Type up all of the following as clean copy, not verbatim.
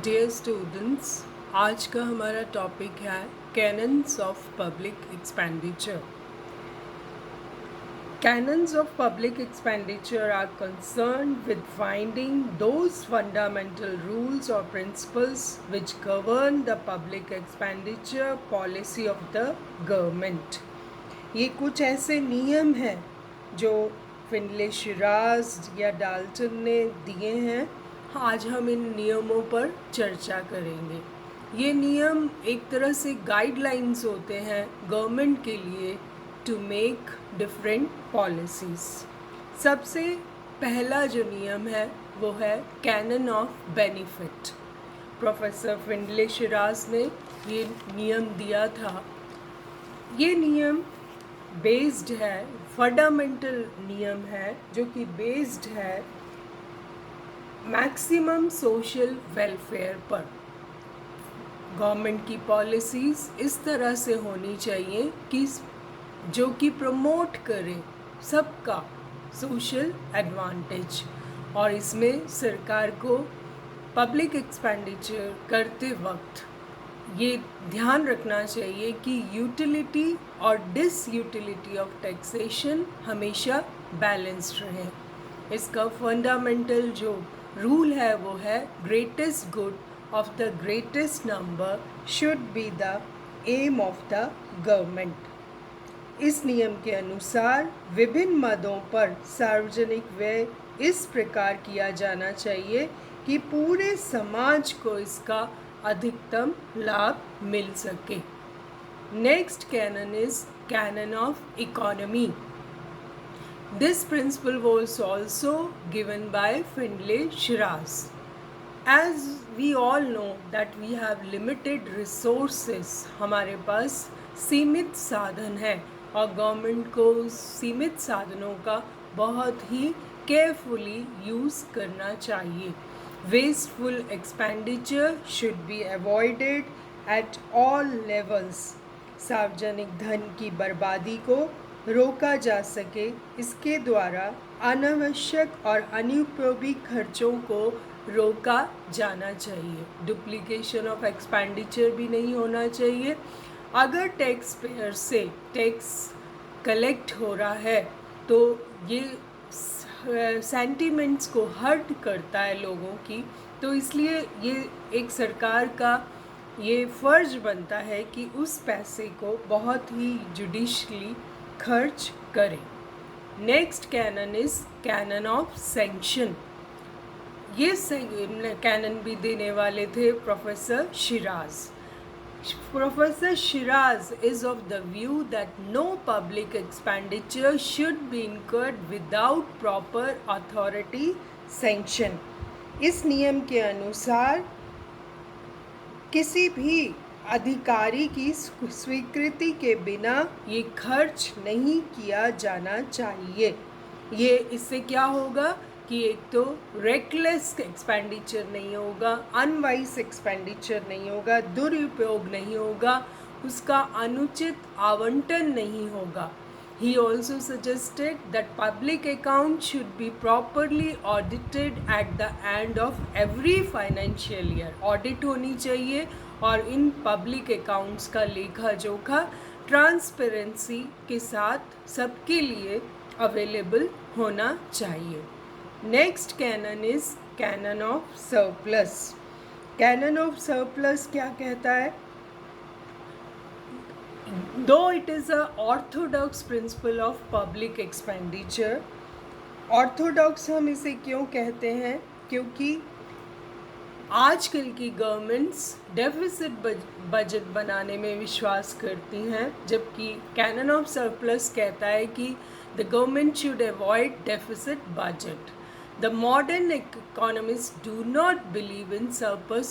Dear students, आज का हमारा टॉपिक है cannons of public expenditure. Canons of public expenditure are concerned with finding those fundamental rules or principles which govern the public expenditure policy of the government. ये कुछ ऐसे नियम हैं जो फिनले शिराज या डाल्टन ने दिए हैं. आज हम इन नियमों पर चर्चा करेंगे. ये नियम एक तरह से गाइडलाइंस होते हैं गवर्नमेंट के लिए टू मेक डिफरेंट पॉलिसीज़. सबसे पहला जो नियम है वो है canon of benefit. Professor फिनले Siraj ने ये नियम दिया था. ये नियम बेस्ड है, फंडामेंटल नियम है जो कि बेस्ड है मैक्सिमम सोशल वेलफेयर पर. गवर्नमेंट की पॉलिसीज़ इस तरह से होनी चाहिए कि जो कि प्रमोट करे सबका सोशल एडवांटेज, और इसमें सरकार को पब्लिक एक्सपेंडिचर करते वक्त ये ध्यान रखना चाहिए कि यूटिलिटी और डिसयूटिलिटी ऑफ टैक्सेशन हमेशा बैलेंस्ड रहे. इसका फंडामेंटल जो रूल है वो है greatest good of the greatest number should be the aim of the government. इस नियम के अनुसार विभिन्न मदों पर सार्वजनिक व्यय इस प्रकार किया जाना चाहिए कि पूरे समाज को इसका अधिकतम लाभ मिल सके. Next canon is canon of economy. This principle was also given by Findlay Shirras. As we all know that we have limited resources, हमारे पास सीमित साधन है और गवर्नमेंट को सीमित साधनों का बहुत ही केयरफुली यूज़ करना चाहिए. Wasteful expenditure should be avoided at all levels. सार्वजनिक धन की बर्बादी को रोका जा सके, इसके द्वारा अनावश्यक और अनुपयोगी खर्चों को रोका जाना चाहिए. डुप्लीकेशन ऑफ एक्सपेंडिचर भी नहीं होना चाहिए. अगर टैक्स पेयर से टैक्स कलेक्ट हो रहा है तो ये सेंटिमेंट्स को हर्ट करता है लोगों की, तो इसलिए ये एक सरकार का ये फ़र्ज बनता है कि उस पैसे को बहुत ही जुडिशली खर्च करें. Next canon is canon of sanction. ये कैनन भी देने वाले थे professor Shirras. Professor Shiraz is of the view that no public expenditure should be incurred without proper authority sanction. इस नियम के अनुसार किसी भी अधिकारी की स्वीकृति के बिना ये खर्च नहीं किया जाना चाहिए. ये इससे क्या होगा कि एक तो रेकलेस एक्सपेंडिचर नहीं होगा, अनवाइज एक्सपेंडिचर नहीं होगा, दुरुपयोग नहीं होगा, उसका अनुचित आवंटन नहीं होगा. He also suggested that public account should be properly audited at the end of every financial year. Audit होनी चाहिए और इन पब्लिक अकाउंट्स का लेखा जोखा ट्रांसपेरेंसी के साथ सबके लिए अवेलेबल होना चाहिए. Next canon is canon of surplus. Canon of surplus क्या कहता है? Though it is a orthodox principle of public expenditure. Orthodox हम इसे क्यों कहते हैं? क्योंकि आजकल की गवर्नमेंट्स डेफिसिट बजट बनाने में विश्वास करती हैं, जबकि कैनन ऑफ सरप्लस कहता है कि the government should avoid deficit budget. The modern economists do not believe in surplus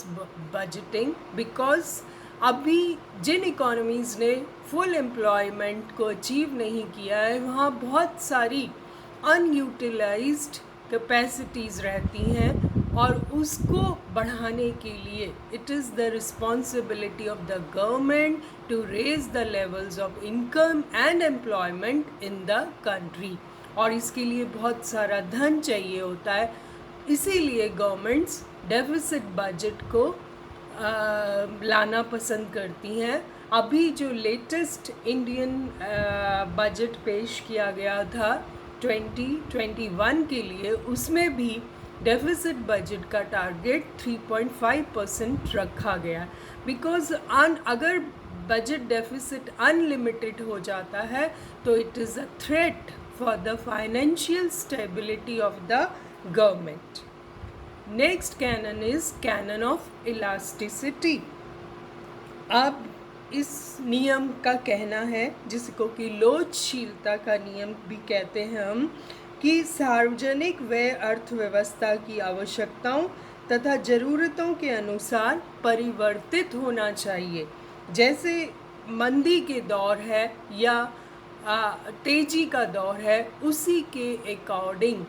budgeting because अभी जिन इकोनॉमीज़ ने फुल एम्प्लॉयमेंट को अचीव नहीं किया है वहाँ बहुत सारी अनयूटिलाइज्ड कैपेसिटीज़ रहती हैं और उसको बढ़ाने के लिए it is the responsibility of the government to raise the levels of income and employment in the country. और इसके लिए बहुत सारा धन चाहिए होता है. इसीलिए गवर्नमेंट्स डेफिसिट बजट को लाना पसंद करती हैं। अभी जो लेटेस्ट इंडियन बजट पेश किया गया था 2021 के लिए, उसमें भी डेफिसिट बजट का टारगेट 3.5% रखा गया। बिकॉज अगर बजट डेफिसिट अनलिमिटेड हो जाता है तो it is a threat for the financial stability of the government. Next canon is canon of elasticity. अब इस नियम का कहना है, जिसको कि लोचशीलता का नियम भी कहते हैं हम, कि सार्वजनिक व्यय अर्थव्यवस्था की आवश्यकताओं तथा ज़रूरतों के अनुसार परिवर्तित होना चाहिए। जैसे मंदी के दौर है या तेजी का दौर है, उसी के अकॉर्डिंग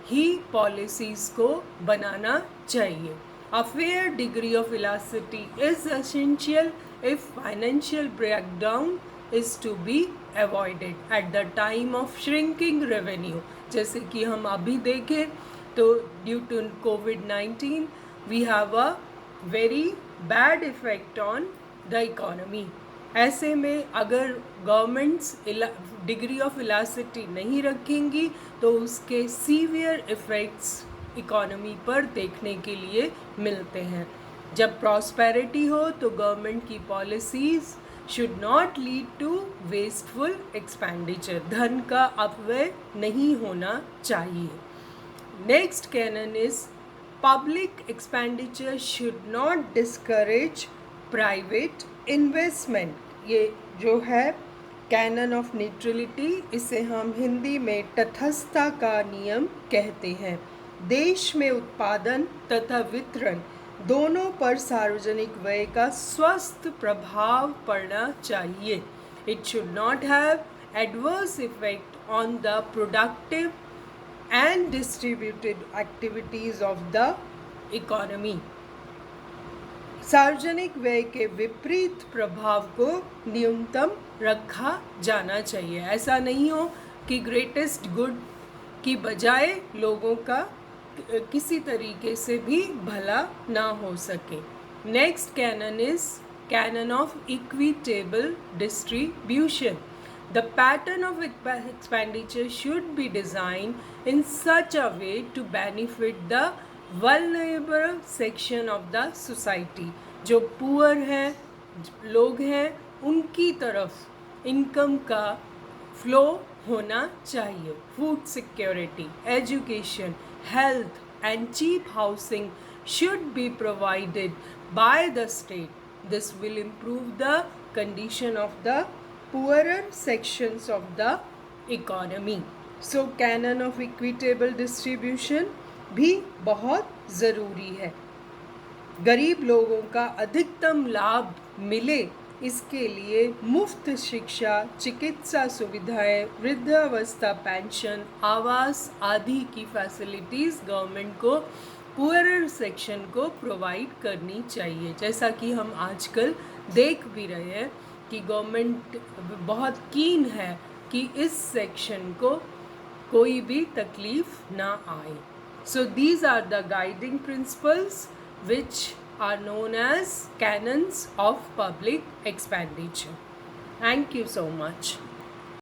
ही पॉलिसीज़ को बनाना चाहिए। A fair degree of elasticity is essential if financial breakdown is to be avoided at the time of shrinking revenue। जैसे कि हम अभी देखें तो due to COVID-19 we have a very bad effect on the economy। ऐसे में अगर governments degree of elasticity नहीं रखेंगी तो उसके सीवियर इफ़ेक्ट्स इकोनॉमी पर देखने के लिए मिलते हैं। जब प्रॉस्पेरिटी हो तो गवर्नमेंट की policies should not lead to wasteful expenditure, धन का अपव्यय नहीं होना चाहिए। Next canon is public expenditure should not discourage private investment. ये जो है कैनन ऑफ न्यूट्रलिटी, इसे हम हिंदी में तटस्थता का नियम कहते हैं। देश में उत्पादन तथा वितरण दोनों पर सार्वजनिक व्यय का स्वस्थ प्रभाव पड़ना चाहिए। It should not have adverse effect on the productive and distributed activities of the economy. सार्वजनिक व्यय के विपरीत प्रभाव को न्यूनतम रखा जाना चाहिए। ऐसा नहीं हो कि ग्रेटेस्ट गुड की बजाय लोगों का किसी तरीके से भी भला ना हो सके। Next canon is canon of equitable distribution. The pattern of expenditure should be designed in such a way to benefit the vulnerable section of the society। जो पुअर हैं, लोग हैं, उनकी तरफ इनकम का फ्लो होना चाहिए। Food security, education, health and cheap housing should be provided by the state. This will improve the condition of the poorer sections of the economy। So canon of equitable distribution भी बहुत ज़रूरी है। गरीब लोगों का अधिकतम लाभ मिले, इसके लिए मुफ्त शिक्षा, चिकित्सा सुविधाएं, वृद्धावस्था पेंशन, आवास आदि की फैसिलिटीज़ गवर्नमेंट को पुअरर सेक्शन को प्रोवाइड करनी चाहिए। जैसा कि हम आजकल देख भी रहे हैं कि गवर्नमेंट बहुत कीन है कि इस सेक्शन को कोई भी तकलीफ ना आए। So these are the guiding principles which are known as canons of public expenditure। Thank you so much।